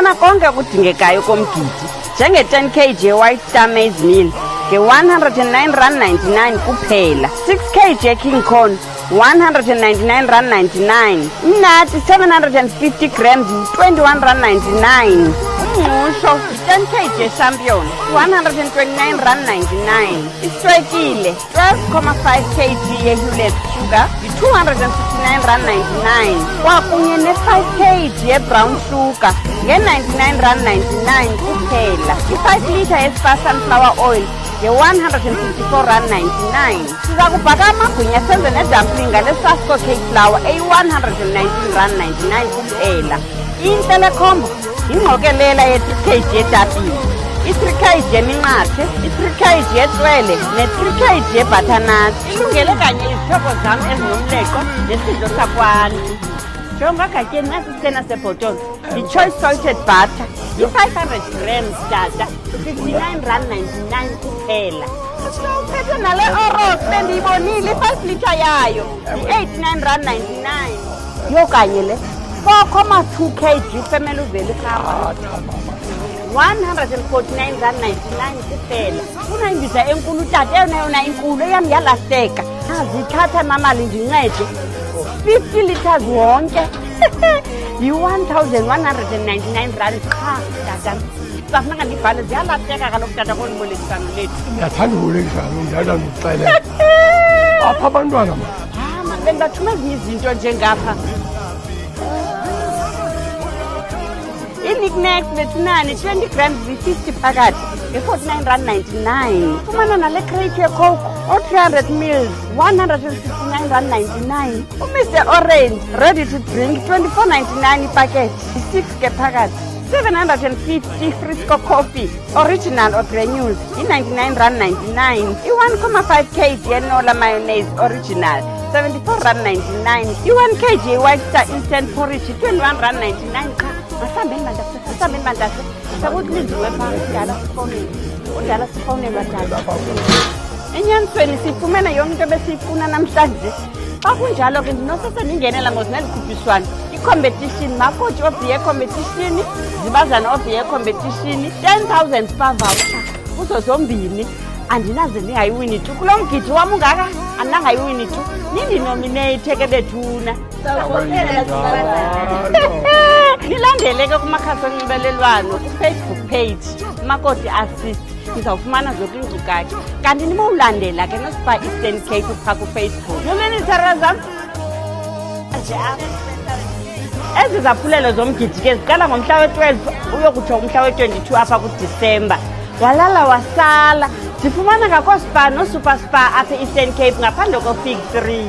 ufumana konke okudingekayo komgidi njenge-10 kg ye-White Star Maize Meal nge-R109.99 kuphela, 6 kg ye-King Corn R199.99, inati 750 grams R21.99, umngqusho 10 kg ye-Champion R129.99, iswekile 12.5 kg ye-Hulett Sugar R269.99, kwakunye ne-5 kg ye-Brown Sugar nge-R99.99 kuphela, i-5 litre ye-Spar Sunflower Oil nge-R154.99. Siza kubhaka amagwinya senze nedumpling ngale-Sasco Cake Flour eyi-R119.99 kuphela. Intellecombo ingqokelela ye-3 kg yetapile, i-3 kg yeminqathe, i-3 kg yetswele ne-3 kg yebutternut. Ilungele kanye izithoko zam ezinomleqo nesidlo sakwantu. Jonga gatyeni nasi isitena sebhotolo, yi-choice salted butter, yi-500 grams tata, R59.99 kuphela. Uphethe nale Oros bendiyibonile, i-5 litre yayo, yi-R89.99. Yokanye le 4.2 kg family value carrot, R149.99 kuphela. Funa imbiza enkulu tata, eyona inkulu eyam yalahleka. Azithatha mamali ndincede. 50 liters wonke yi-R1,199 qha tata. Safuneka ndibhale ziyalahleka kaloku tata kolibolekisano lethu. Ndiyathanda ubolekisano, ndiyada ndikuxelela. Apha abantwana ma. Bendathuma ezinye izinto njengapha. I-knickknacks bethunani 20 grams yi-50 phakathi nge-R49.99. Fumana nale crate yecoke o-300 mils R169.99. Mr Orange ready to drink 24.99 ipakethi, i-6 ke phakathi. 750 Frisco coffee original or granules yi-R99.99. I-1.5 kg yenola mayonnaise original R74.99. I-1 kg ye-White Star instant porridge yi-R21.99 qha. Masambeni bandase sakulindiwe phaa udala sifowunelwa tata. Enyanisweni sifumene yonke into besiyifuna namhlanje. Xa kunjalo ke ndinosese ndingenela ngozineli khuphiswano, i-competition, makoti of the year competition, zibazana of the year competition, 10,000 Spar voucher kuzo zombini. Andinaze ndingayiwini tu kulo mgidi wam ungaka, andinangayiwini tu. Nindinomineyithe ke bethuna. Nilandele ke kumakhasi onxibelelwano ku-Facebook page Makoti Assist, nizawufumana zonke iinkcukacha. Kanti nimowulandela ke noSpar Eastern Cape phaa kuFacebook. Nomenisara zam ezi zaphulelo zomgidi ke ziqala ngomhla we-12 uyokutsho umhla we-22 apha kuDisemba. Walala wasala, zifumana ngakooSpar noSuperSpar apha e-Eastern Cape ngaphandle ko-Fig 3.